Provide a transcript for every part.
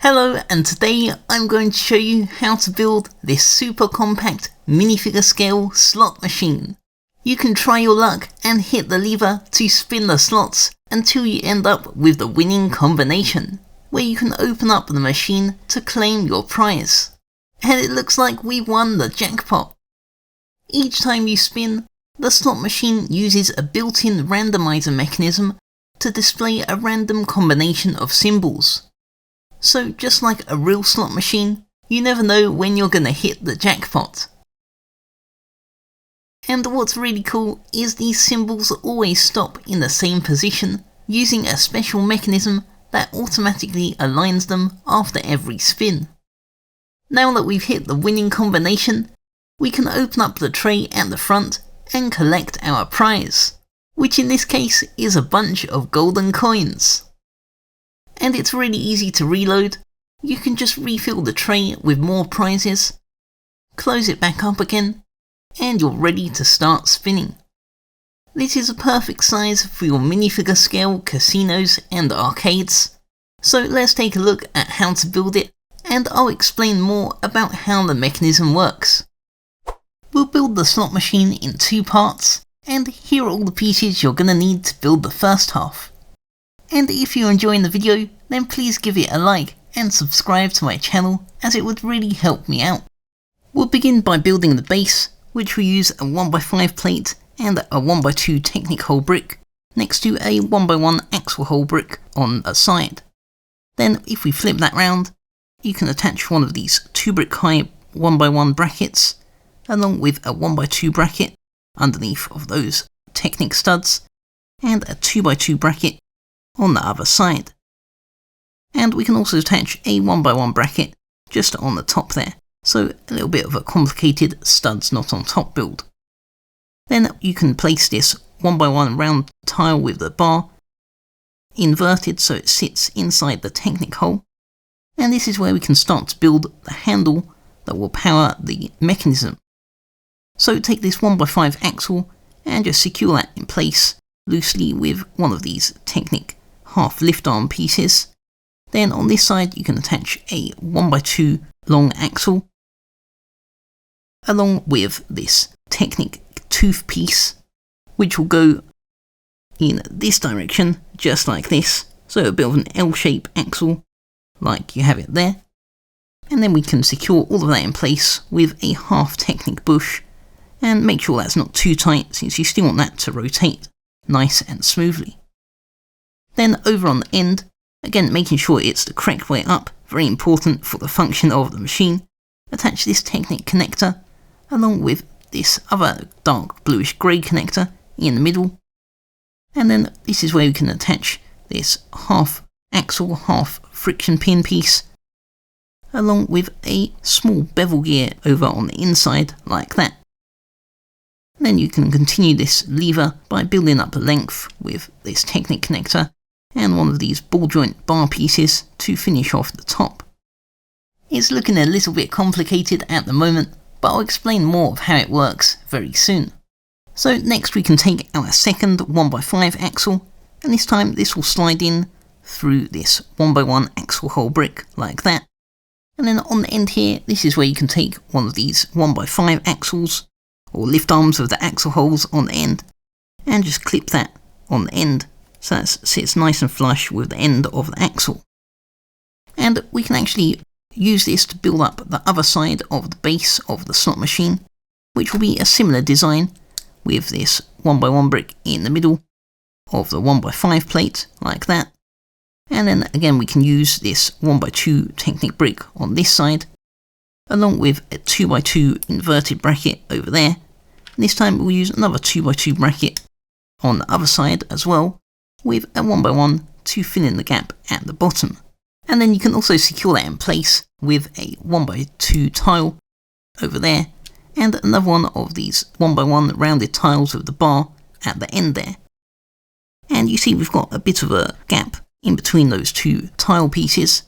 Hello, and today I'm going to show you how to build this super compact minifigure scale slot machine. You can try your luck and hit the lever to spin the slots until you end up with the winning combination, where you can open up the machine to claim your prize. And it looks like we won the jackpot. Each time you spin, the slot machine uses a built-in randomizer mechanism to display a random combination of symbols. So just like a real slot machine, you never know when you're gonna hit the jackpot. And what's really cool is these symbols always stop in the same position using a special mechanism that automatically aligns them after every spin. Now that we've hit the winning combination, we can open up the tray at the front and collect our prize, which in this case is a bunch of golden coins. And it's really easy to reload. You can just refill the tray with more prizes, close it back up again, and you're ready to start spinning. This is a perfect size for your minifigure scale casinos and arcades. So let's take a look at how to build it, and I'll explain more about how the mechanism works. We'll build the slot machine in two parts, and here are all the pieces you're gonna need to build the first half. And if you're enjoying the video, then please give it a like and subscribe to my channel, as it would really help me out. We'll begin by building the base, which will use a 1x5 plate and a 1x2 Technic hole brick next to a 1x1 axle hole brick on a side. Then if we flip that round, you can attach one of these 2 brick high 1x1 brackets along with a 1x2 bracket underneath of those Technic studs and a 2x2 bracket on the other side. And we can also attach a 1x1 bracket just on the top there, so a little bit of a complicated studs not on top build. Then you can place this 1x1 round tile with the bar inverted so it sits inside the Technic hole, and this is where we can start to build the handle that will power the mechanism. So take this 1x5 axle and just secure that in place loosely with one of these Technic half lift arm pieces. Then on this side you can attach a 1x2 long axle along with this Technic tooth piece, which will go in this direction just like this, so a bit of an L-shape axle like you have it there. And then we can secure all of that in place with a half Technic bush, and make sure that's not too tight since you still want that to rotate nice and smoothly. Then over on the end, again making sure it's the correct way up, very important for the function of the machine, attach this Technic connector along with this other dark bluish grey connector in the middle. And then this is where we can attach this half axle, half friction pin piece along with a small bevel gear over on the inside like that. Then you can continue this lever by building up a length with this Technic connector and one of these ball joint bar pieces to finish off the top. It's looking a little bit complicated at the moment, but I'll explain more of how it works very soon. So next we can take our second 1x5 axle, and this time this will slide in through this 1x1 axle hole brick like that. And then on the end here, this is where you can take one of these 1x5 axles or lift arms of the axle holes on the end and just clip that on the end so that sits nice and flush with the end of the axle. And we can actually use this to build up the other side of the base of the slot machine, which will be a similar design with this 1x1 brick in the middle of the 1x5 plate like that. And then again we can use this 1x2 Technic brick on this side along with a 2x2 inverted bracket over there. And this time we'll use another 2x2 bracket on the other side as well, with a 1x1 to fill in the gap at the bottom. And then you can also secure that in place with a 1x2 tile over there and another one of these 1x1 rounded tiles with the bar at the end there. And you see we've got a bit of a gap in between those two tile pieces.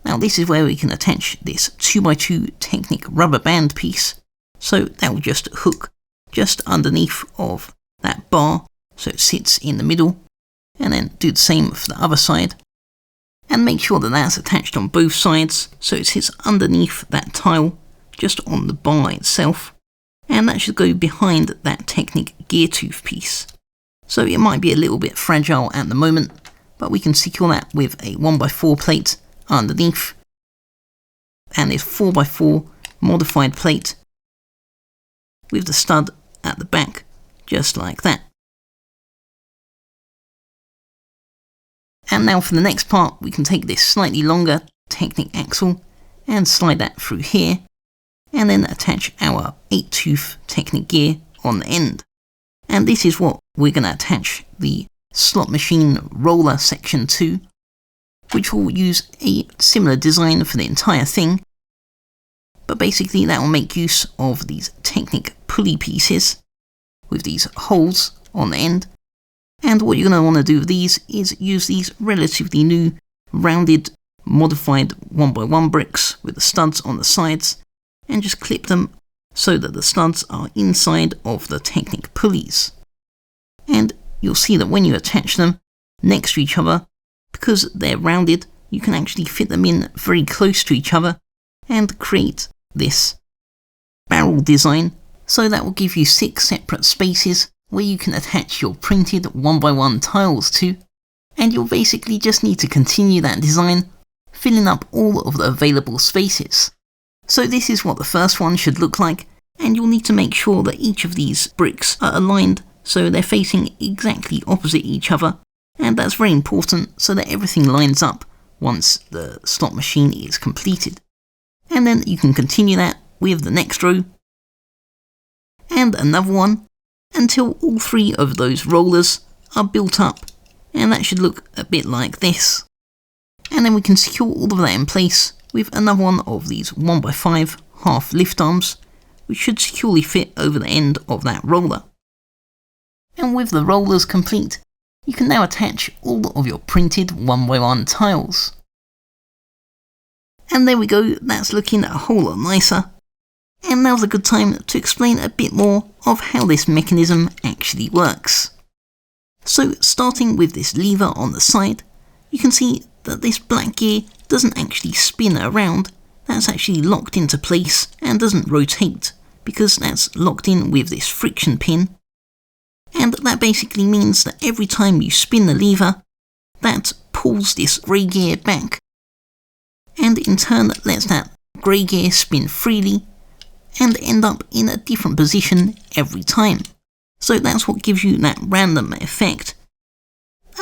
Now this is where we can attach this 2x2 Technic rubber band piece, so that will just hook just underneath of that bar so it sits in the middle, and then do the same for the other side. and make sure that that's attached on both sides so it sits underneath that tile just on the bar itself, and that should go behind that Technic gear tooth piece. So it might be a little bit fragile at the moment, but we can secure that with a 1x4 plate underneath and this 4x4 modified plate with the stud at the back, just like that. And now for the next part, we can take this slightly longer Technic axle and slide that through here, and then attach our 8-tooth Technic gear on the end. And this is what we're going to attach the slot machine roller section to, which will use a similar design for the entire thing, but basically that will make use of these Technic pulley pieces with these holes on the end. And what you're going to want to do with these is use these relatively new rounded modified 1x1 bricks with the studs on the sides, and just clip them so that the studs are inside of the Technic pulleys. And you'll see that when you attach them next to each other, because they're rounded, you can actually fit them in very close to each other and create this barrel design. So that will give you 6 separate spaces where you can attach your printed 1x1 tiles to, and you'll basically just need to continue that design, filling up all of the available spaces. So this is what the first one should look like, and you'll need to make sure that each of these bricks are aligned so they're facing exactly opposite each other, and that's very important so that everything lines up once the slot machine is completed. And then you can continue that with the next row, and another one, until all 3 of those rollers are built up, and that should look a bit like this. And then we can secure all of that in place with another one of these 1x5 half lift arms, which should securely fit over the end of that roller. And with the rollers complete, you can now attach all of your printed 1x1 tiles. And there we go, that's looking a whole lot nicer. And now's a good time to explain a bit more of how this mechanism actually works. So starting with this lever on the side, you can see that this black gear doesn't actually spin around, that's actually locked into place and doesn't rotate because that's locked in with this friction pin. And that basically means that every time you spin the lever, that pulls this grey gear back, and in turn lets that grey gear spin freely and end up in a different position every time. So that's what gives you that random effect.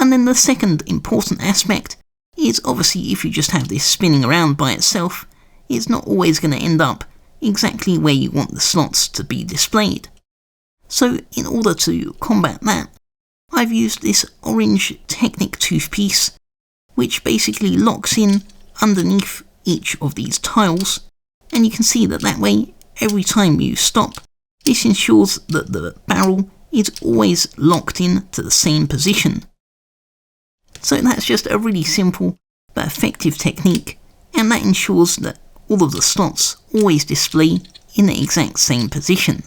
And then the second important aspect is obviously if you just have this spinning around by itself, it's not always going to end up exactly where you want the slots to be displayed. So in order to combat that, I've used this orange Technic tooth piece, which basically locks in underneath each of these tiles, and you can see that way every time you stop, this ensures that the barrel is always locked in to the same position. So that's just a really simple but effective technique, and that ensures that all of the slots always display in the exact same position.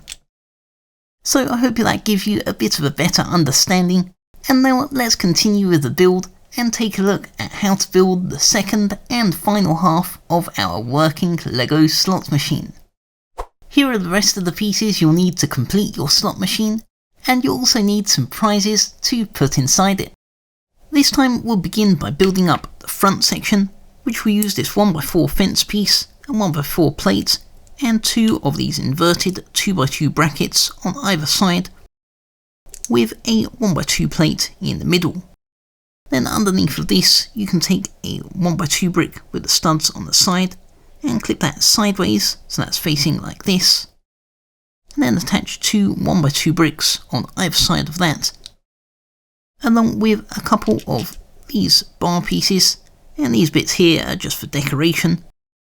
So I hope that gives you a bit of a better understanding, and now let's continue with the build and take a look at how to build the second and final half of our working LEGO slot machine. Here are the rest of the pieces you'll need to complete your slot machine, and you'll also need some prizes to put inside it. This time we'll begin by building up the front section, which will use this 1x4 fence piece, a 1x4 plate, and 2 of these inverted 2x2 brackets on either side, with a 1x2 plate in the middle. Then underneath of this, you can take a 1x2 brick with the studs on the side and clip that sideways, so that's facing like this. And then attach 2 1x2 bricks on either side of that, along with a couple of these bar pieces, and these bits here are just for decoration,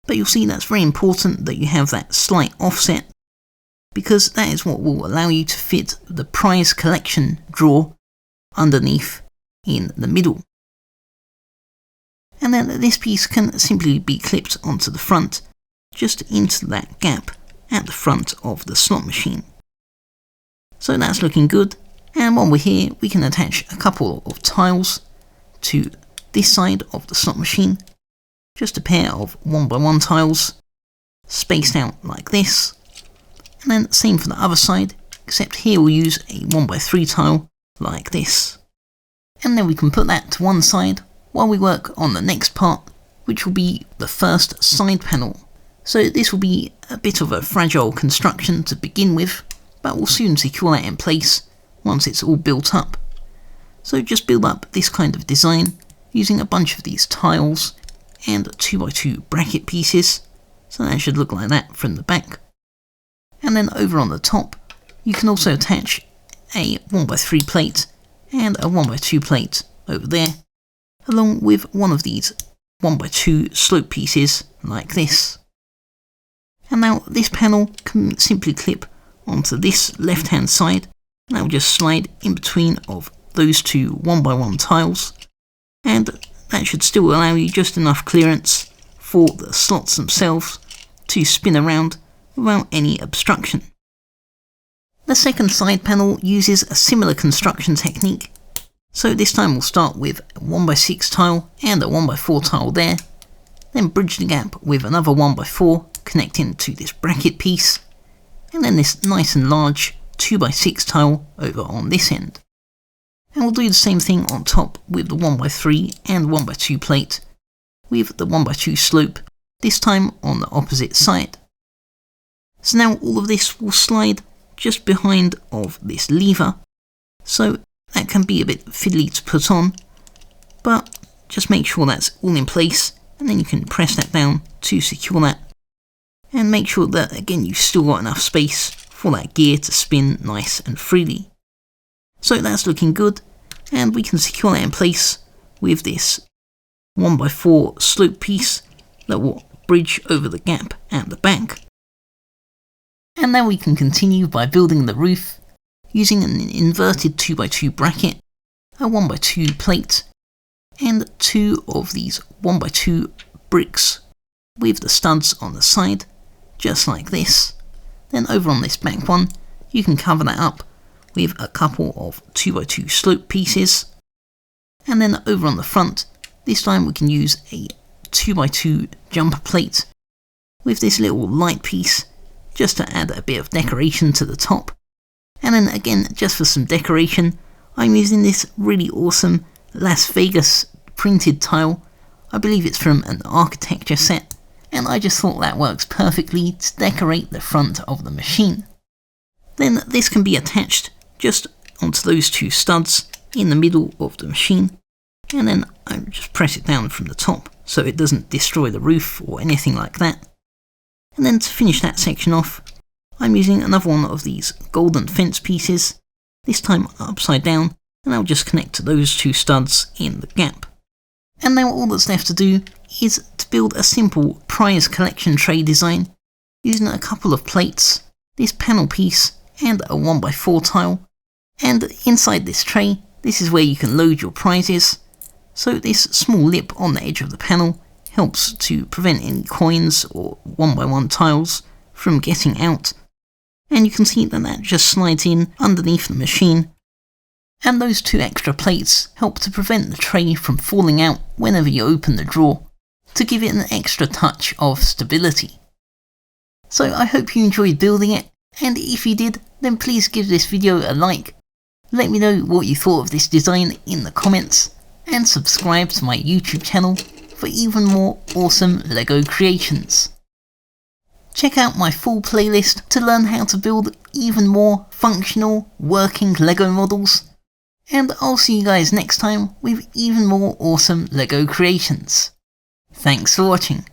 but you'll see that's very important that you have that slight offset, because that is what will allow you to fit the prize collection drawer underneath in the middle. And then this piece can simply be clipped onto the front, just into that gap at the front of the slot machine. So that's looking good, and while we're here we can attach a couple of tiles to this side of the slot machine, just a pair of 1x1 tiles, spaced out like this, and then same for the other side, except here we'll use a 1x3 tile like this. And then we can put that to one side while we work on the next part, which will be the first side panel. So this will be a bit of a fragile construction to begin with, but we'll soon secure that in place once it's all built up. So just build up this kind of design using a bunch of these tiles and 2x2 bracket pieces, so that should look like that from the back. And then over on the top, you can also attach a 1x3 plate and a 1x2 plate over there, along with one of these 1x2 slope pieces like this. And now this panel can simply clip onto this left hand side, and that will just slide in between of those two 1x1 tiles, and that should still allow you just enough clearance for the slots themselves to spin around without any obstruction. The second side panel uses a similar construction technique, so this time we'll start with a 1x6 tile and a 1x4 tile there, then bridge the gap with another 1x4 connecting to this bracket piece, and then this nice and large 2x6 tile over on this end. And we'll do the same thing on top with the 1x3 and 1x2 plate, with the 1x2 slope, this time on the opposite side. So now all of this will slide just behind of this lever, so that can be a bit fiddly to put on, but just make sure that's all in place, and then you can press that down to secure that, and make sure that again you've still got enough space for that gear to spin nice and freely. So that's looking good, and we can secure that in place with this 1x4 slope piece that will bridge over the gap at the back. And now we can continue by building the roof using an inverted 2x2 bracket, a 1x2 plate, and two of these 1x2 bricks with the studs on the side, just like this. Then over on this back one, you can cover that up with a couple of 2x2 slope pieces. And then over on the front, this time we can use a 2x2 jumper plate with this little light piece just to add a bit of decoration to the top. And then again, just for some decoration, I'm using this really awesome Las Vegas printed tile. I believe it's from an architecture set, and I just thought that works perfectly to decorate the front of the machine. Then this can be attached just onto those two studs in the middle of the machine, and then I just press it down from the top so it doesn't destroy the roof or anything like that. And then to finish that section off, I'm using another one of these golden fence pieces, this time upside down, and I'll just connect to those two studs in the gap. And now all that's left to do is to build a simple prize collection tray design using a couple of plates, this panel piece, and a 1x4 tile. And inside this tray, this is where you can load your prizes. So this small lip on the edge of the panel helps to prevent any coins or 1x1 tiles from getting out. And you can see that that just slides in underneath the machine. And those two extra plates help to prevent the tray from falling out whenever you open the drawer, to give it an extra touch of stability. So I hope you enjoyed building it, and if you did, then please give this video a like. Let me know what you thought of this design in the comments, and subscribe to my YouTube channel for even more awesome LEGO creations. Check out my full playlist to learn how to build even more functional, working LEGO models. And I'll see you guys next time with even more awesome LEGO creations. Thanks for watching.